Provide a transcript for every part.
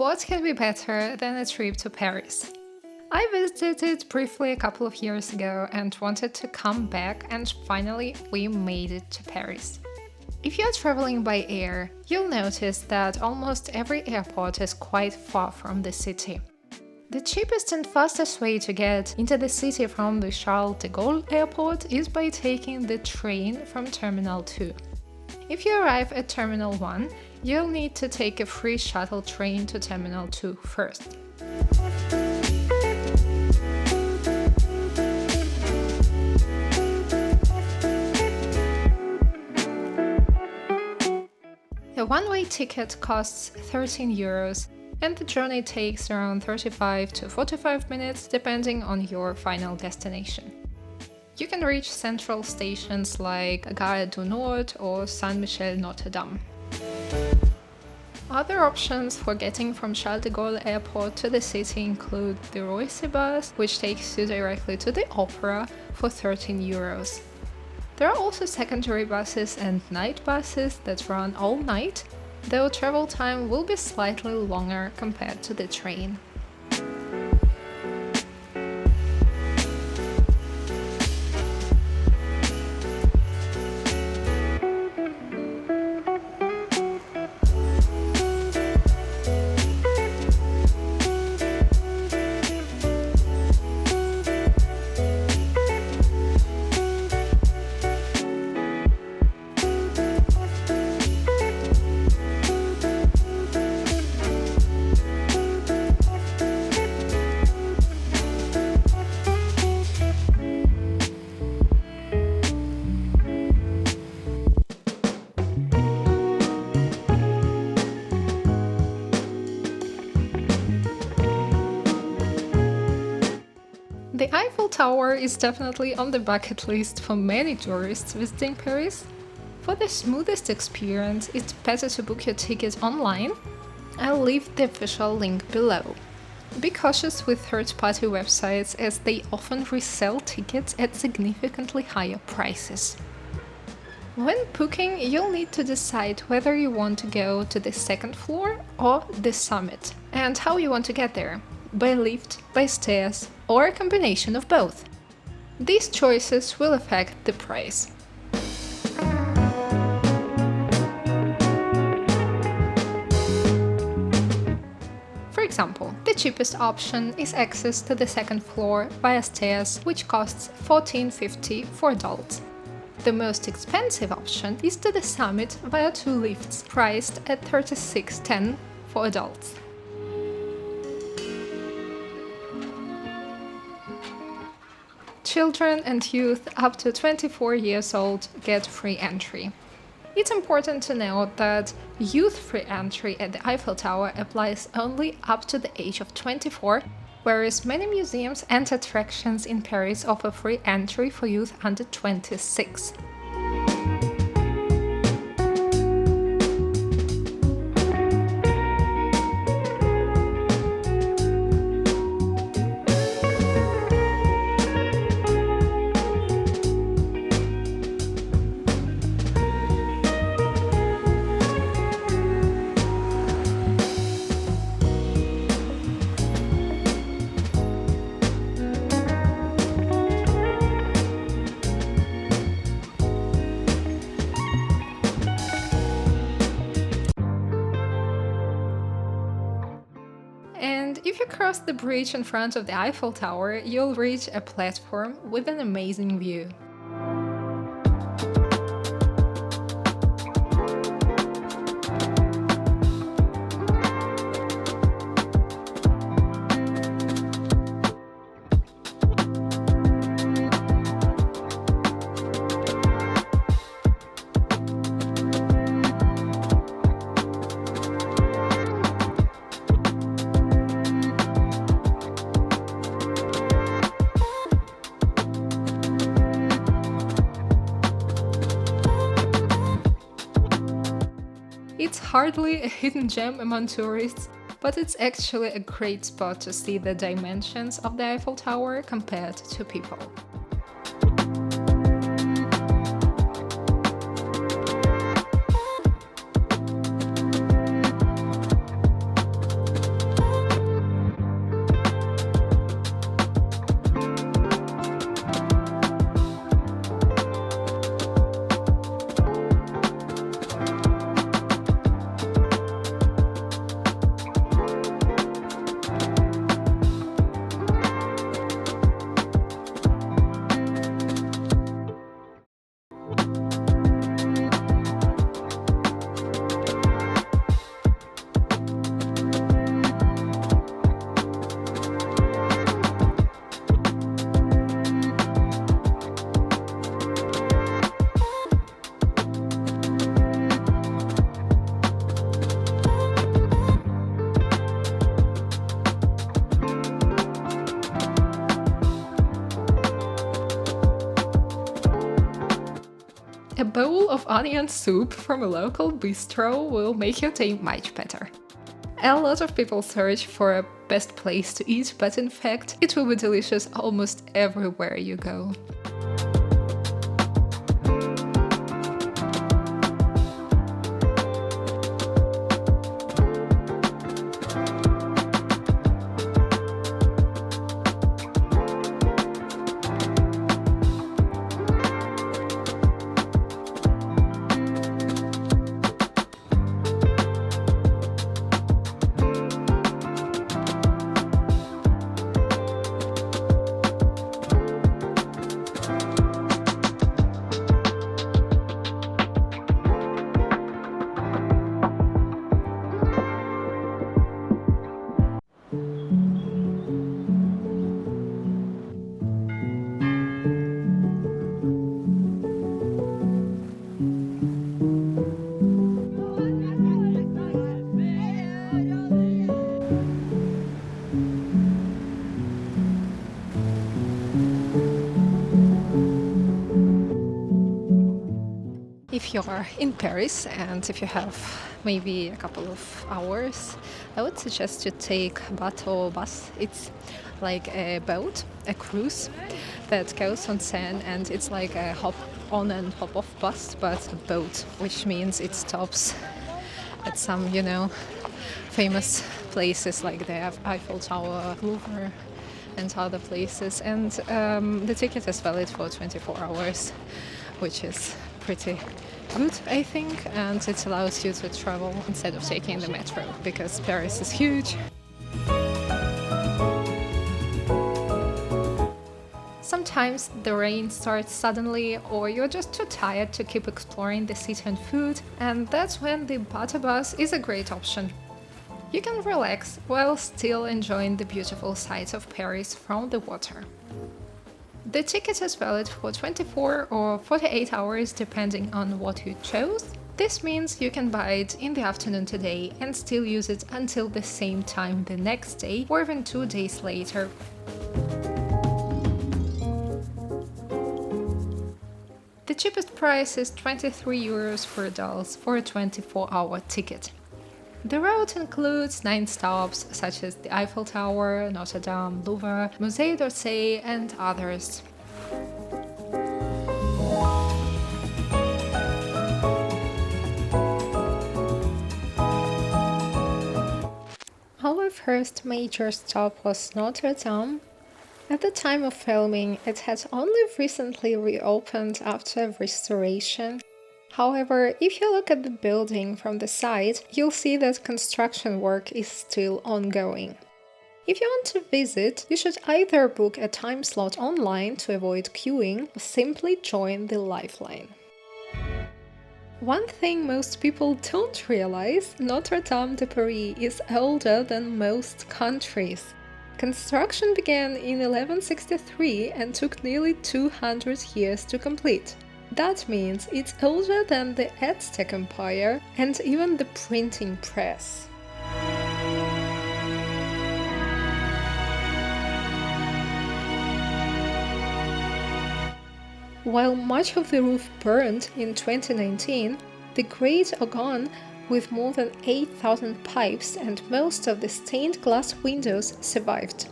What can be better than a trip to Paris? I visited it briefly a couple of years ago and wanted to come back, and finally we made it to Paris. If you're traveling by air, you'll notice that almost every airport is quite far from the city. The cheapest and fastest way to get into the city from the Charles de Gaulle airport is by taking the train from Terminal 2. If you arrive at Terminal 1, you'll need to take a free shuttle train to Terminal 2 first. A one-way ticket costs 13 euros, and the journey takes around 35 to 45 minutes depending on your final destination. You can reach central stations like Gare du Nord or Saint-Michel Notre Dame. Other options for getting from Charles de Gaulle Airport to the city include the Roissy bus, which takes you directly to the opera for 13 euros. There are also secondary buses and night buses that run all night, though travel time will be slightly longer compared to the train. The Eiffel Tower is definitely on the bucket list for many tourists visiting Paris. For the smoothest experience, it's better to book your ticket online. I'll leave the official link below. Be cautious with third-party websites, as they often resell tickets at significantly higher prices. When booking, you'll need to decide whether you want to go to the second floor or the summit, and how you want to get there. By lift, by stairs, or a combination of both. These choices will affect the price. For example, the cheapest option is access to the second floor via stairs, which costs $14.50 for adults. The most expensive option is to the summit via 2 lifts, priced at $36.10 for adults. Children and youth up to 24 years old get free entry. It's important to note that youth free entry at the Eiffel Tower applies only up to the age of 24, whereas many museums and attractions in Paris offer free entry for youth under 26. And if you cross the bridge in front of the Eiffel Tower, you'll reach a platform with an amazing view. It's hardly a hidden gem among tourists, but it's actually a great spot to see the dimensions of the Eiffel Tower compared to people. bowl of onion soup from a local bistro will make your day much better. A lot of people search for a best place to eat, but in fact, it will be delicious almost everywhere you go. If you're in Paris and if you have maybe a couple of hours, I would suggest you take Batobus. It's like a boat, a cruise that goes on Seine, and it's like a hop on and hop off bus, but a boat, which means it stops at some, famous places like the Eiffel Tower, Louvre, and other places. And the ticket is valid for 24 hours, which is pretty good, I think, and it allows you to travel instead of taking the metro, because Paris is huge. Sometimes the rain starts suddenly, or you're just too tired to keep exploring the city on foot, and that's when the Batobus is a great option. You can relax while still enjoying the beautiful sights of Paris from the water. The ticket is valid for 24 or 48 hours depending on what you chose. This means you can buy it in the afternoon today and still use it until the same time the next day or even 2 days later. The cheapest price is 23 euros for adults for a 24-hour ticket. The route includes 9 stops such as the Eiffel Tower, Notre Dame, Louvre, Musée d'Orsay, and others. Our first major stop was Notre Dame. At the time of filming, it had only recently reopened after restoration. However, if you look at the building from the side, you'll see that construction work is still ongoing. If you want to visit, you should either book a time slot online to avoid queuing or simply join the lifeline. One thing most people don't realize, Notre Dame de Paris is older than most countries. Construction began in 1163 and took nearly 200 years to complete. That means it's older than the Aztec Empire and even the printing press. While much of the roof burned in 2019, the Great Organ, with more than 8,000 pipes and most of the stained glass windows, survived.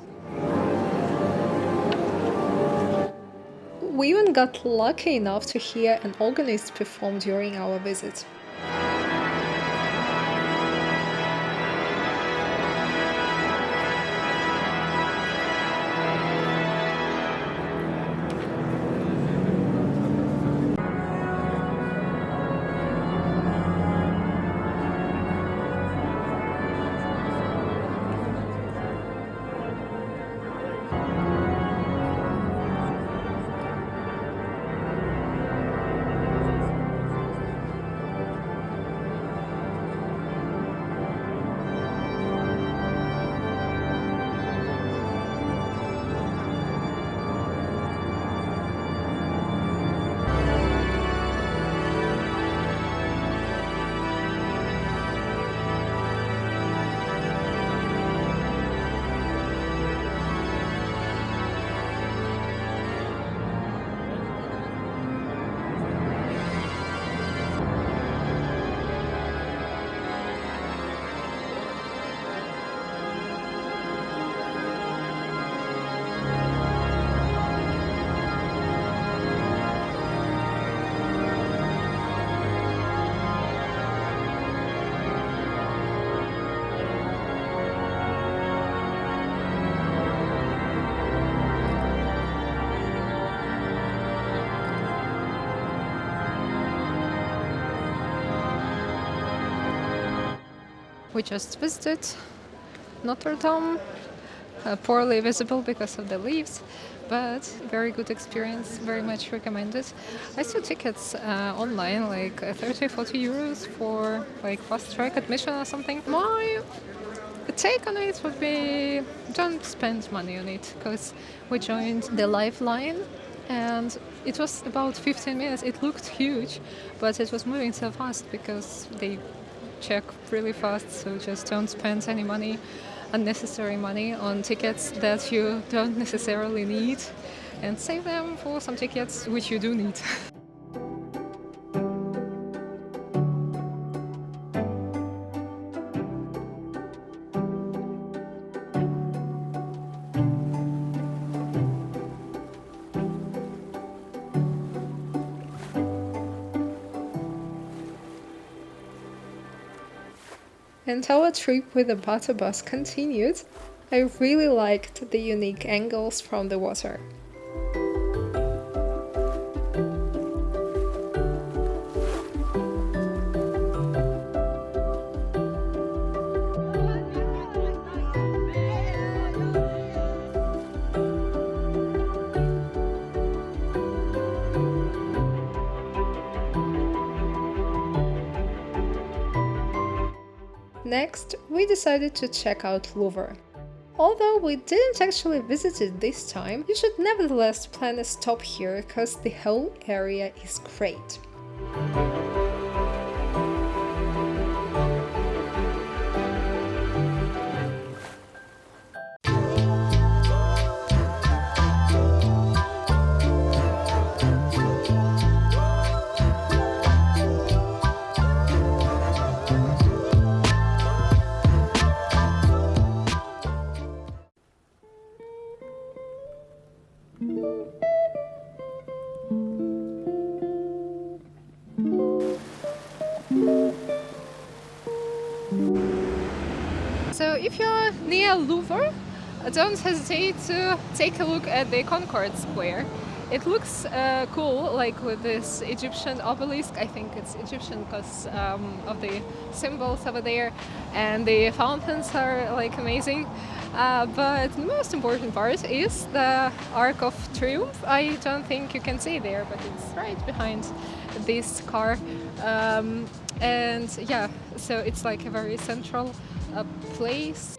We even got lucky enough to hear an organist perform during our visit. We just visited Notre Dame, poorly visible because of the leaves, but very good experience, very much recommended. I saw tickets online, like 30-40 euros for like fast track admission or something. My take on it would be don't spend money on it, because we joined the Lifeline and it was about 15 minutes. It looked huge, but it was moving so fast because they check really fast, so just don't spend any money, unnecessary money, on tickets that you don't necessarily need, and save them for some tickets which you do need. And our trip with the Batobus continued. I really liked the unique angles from the water. Next, we decided to check out Louvre. Although we didn't actually visit it this time, you should nevertheless plan a stop here because the whole area is great. So if you're near Louvre, don't hesitate to take a look at the Concorde Square. It looks cool, like with this Egyptian obelisk. I think it's Egyptian because of the symbols over there, and the fountains are like amazing. But the most important part is the Arc of Triomphe. I don't think you can see there, but it's right behind this car. And yeah, so it's like a very central place.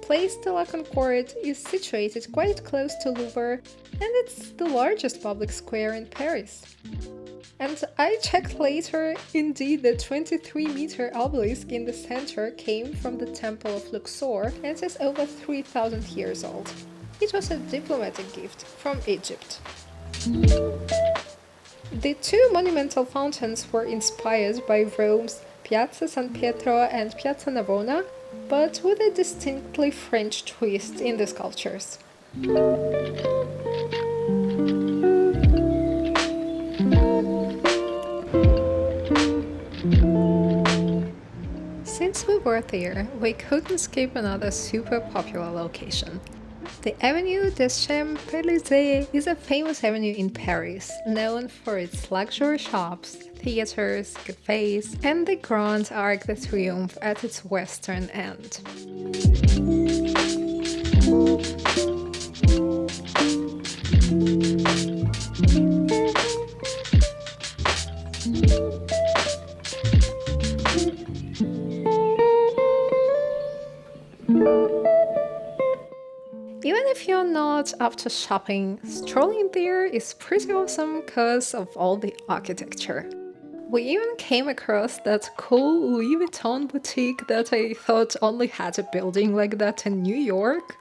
Place de la Concorde is situated quite close to Louvre, and it's the largest public square in Paris. And I checked later, indeed the 23-meter obelisk in the center came from the Temple of Luxor and is over 3,000 years old. It was a diplomatic gift from Egypt. The two monumental fountains were inspired by Rome's Piazza San Pietro and Piazza Navona, but with a distinctly French twist in the sculptures. Since we were there, we couldn't skip another super popular location. The Avenue des Champs-Élysées is a famous avenue in Paris, known for its luxury shops, theaters, cafés, and the grand Arc de Triomphe at its western end. Even if you're not up to shopping, strolling there is pretty awesome because of all the architecture. We even came across that cool Louis Vuitton boutique that I thought only had a building like that in New York.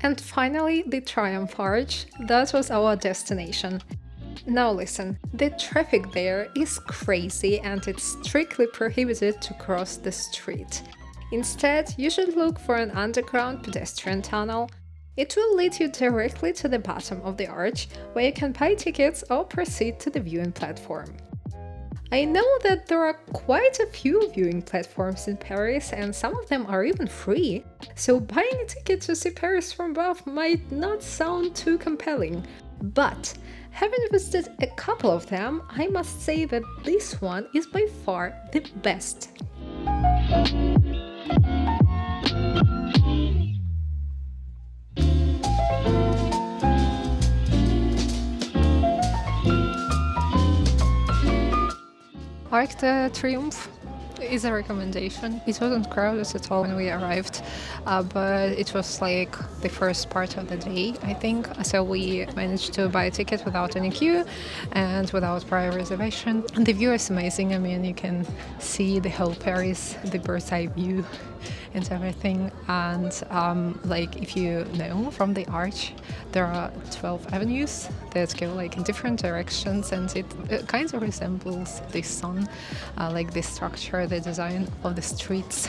And finally, the Triumph Arch. That was our destination. Now listen, the traffic there is crazy and it's strictly prohibited to cross the street. Instead, you should look for an underground pedestrian tunnel, It will lead you directly to the bottom of the arch, where you can buy tickets or proceed to the viewing platform. I know that there are quite a few viewing platforms in Paris, and some of them are even free, so buying a ticket to see Paris from above might not sound too compelling. But having visited a couple of them, I must say that this one is by far the best. Arc de Triomphe is a recommendation. It wasn't crowded at all when we arrived, but it was like the first part of the day, I think. So we managed to buy a ticket without any queue and without prior reservation. And the view is amazing. I mean, you can see the whole Paris, the bird's eye view and everything. And like if you know from the arch, there are 12 avenues that go like in different directions, and it kind of resembles the sun, like the structure, the design of the streets.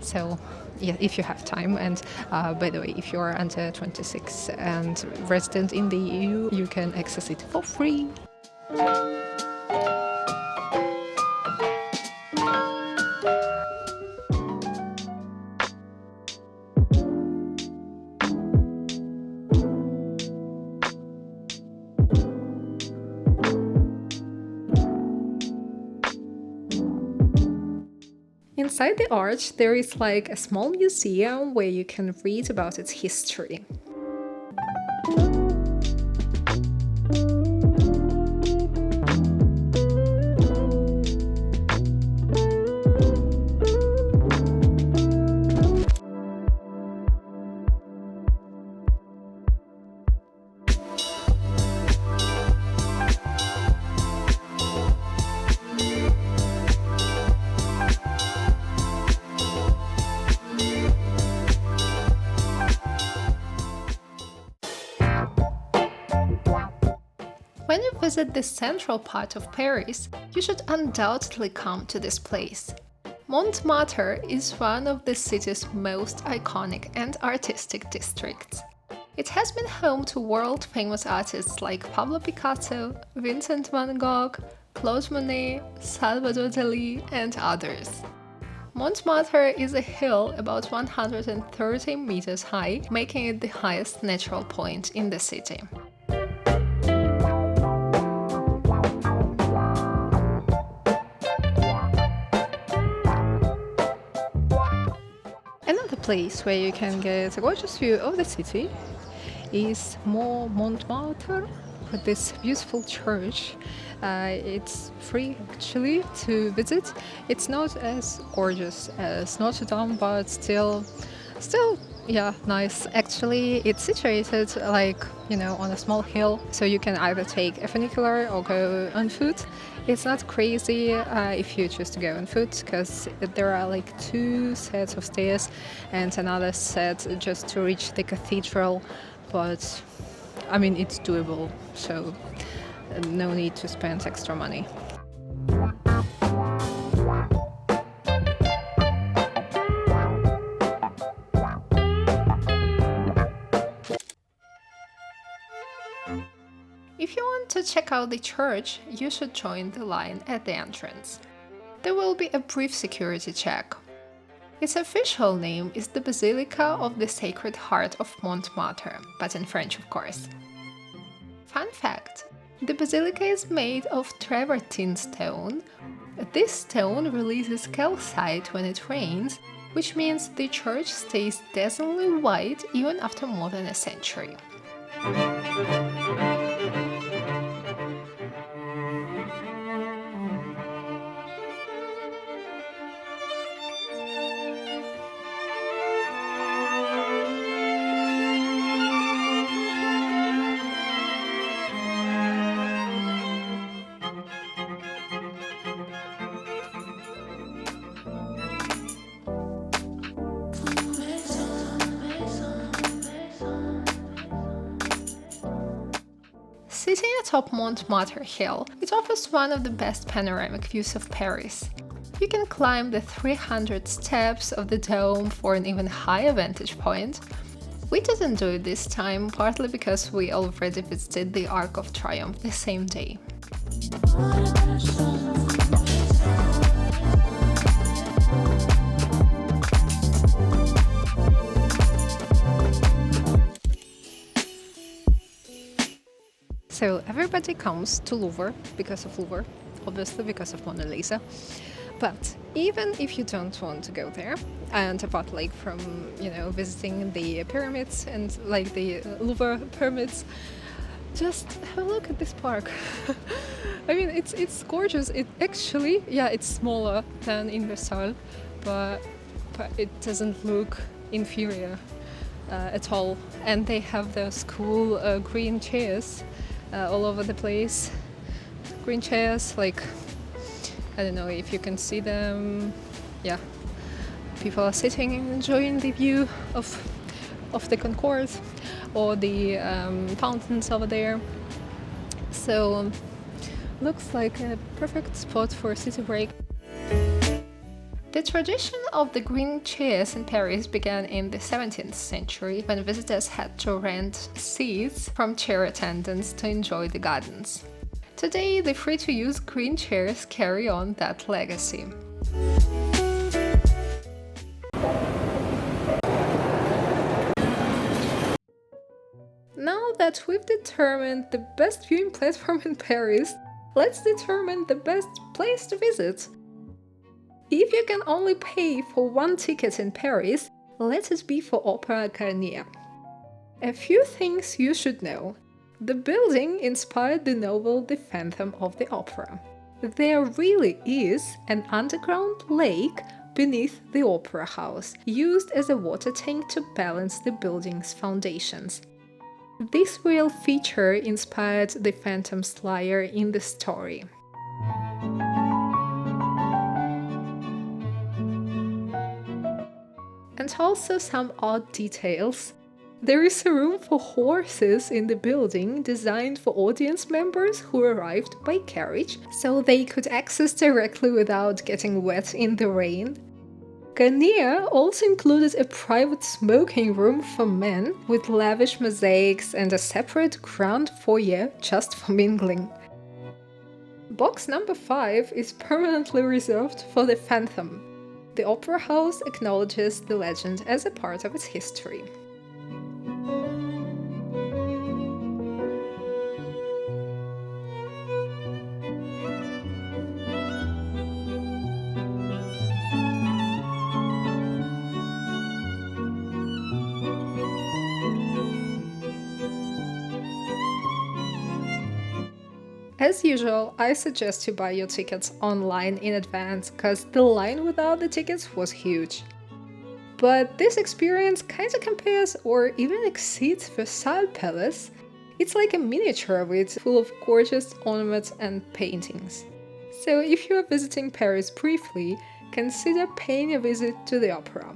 So yeah, if you have time. And by the way, if you are under 26 and resident in the EU, you can access it for free. Inside the arch, there is like a small museum where you can read about its history. When you visit the central part of Paris, you should undoubtedly come to this place. Montmartre is one of the city's most iconic and artistic districts. It has been home to world-famous artists like Pablo Picasso, Vincent van Gogh, Claude Monet, Salvador Dali, and others. Montmartre is a hill about 130 meters high, making it the highest natural point in the city. Another place where you can get a gorgeous view of the city is Montmartre, with this beautiful church. It's free actually to visit. It's not as gorgeous as Notre Dame, but still, yeah, nice. Actually, it's situated like, on a small hill, so you can either take a funicular or go on foot. It's not crazy if you choose to go on foot, because there are like 2 sets of stairs and another set just to reach the cathedral, but I mean, it's doable, so no need to spend extra money. If you want to check out the church, you should join the line at the entrance. There will be a brief security check. Its official name is the Basilica of the Sacred Heart of Montmartre, but in French, of course. Fun fact: the basilica is made of travertine stone. This stone releases calcite when it rains, which means the church stays dazzlingly white even after more than a century. Sitting atop Montmartre Hill, it offers one of the best panoramic views of Paris. You can climb the 300 steps of the dome for an even higher vantage point, We didn't do it this time, partly because we already visited the Arc of Triomphe the same day. So everybody comes to Louvre because of Louvre, obviously because of Mona Lisa. But even if you don't want to go there, and apart like from, visiting the pyramids and like the Louvre pyramids, just have a look at this park. I mean, it's gorgeous. It actually, it's smaller than in Versailles, but it doesn't look inferior at all. And they have those cool green chairs all over the place. Green chairs, like, I don't know if you can see them. Yeah, people are sitting and enjoying the view of the Concorde or the fountains over there. So looks like a perfect spot for a city break. The tradition of the green chairs in Paris began in the 17th century, when visitors had to rent seats from chair attendants to enjoy the gardens. Today, the free-to-use green chairs carry on that legacy. Now that we've determined the best viewing platform in Paris, let's determine the best place to visit. If you can only pay for one ticket in Paris, let it be for Opera Garnier. A few things you should know. The building inspired the novel The Phantom of the Opera. There really is an underground lake beneath the opera house, used as a water tank to balance the building's foundations. This real feature inspired the Phantom's lyre in the story. And also some odd details. There is a room for horses in the building designed for audience members who arrived by carriage, so they could access directly without getting wet in the rain. Garnier also included a private smoking room for men with lavish mosaics and a separate ground foyer just for mingling. Box number 5 is permanently reserved for the Phantom. The opera house acknowledges the legend as a part of its history. As usual, I suggest you buy your tickets online in advance, because the line without the tickets was huge. But this experience kinda compares or even exceeds Versailles Palace. It's like a miniature of it, full of gorgeous ornaments and paintings. So if you are visiting Paris briefly, consider paying a visit to the opera.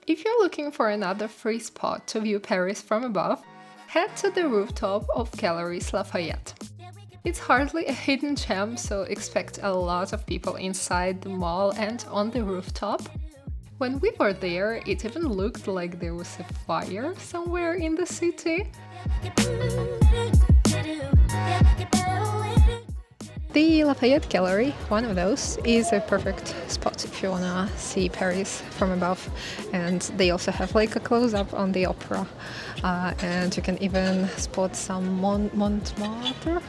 If you're looking for another free spot to view Paris from above, head to the rooftop of Galeries Lafayette. It's hardly a hidden gem, so expect a lot of people inside the mall and on the rooftop. When we were there, it even looked like there was a fire somewhere in the city. The Lafayette Gallery, one of those, is a perfect spot if you wanna see Paris from above. And they also have like a close-up on the opera. And you can even spot some Montmartre.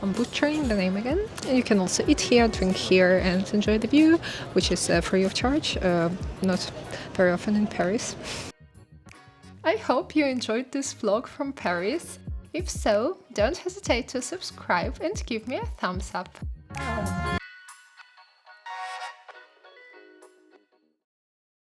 I'm butchering the name again. And you can also eat here, drink here, and enjoy the view, which is free of charge, not very often in Paris. I hope you enjoyed this vlog from Paris. If so, don't hesitate to subscribe and give me a thumbs up.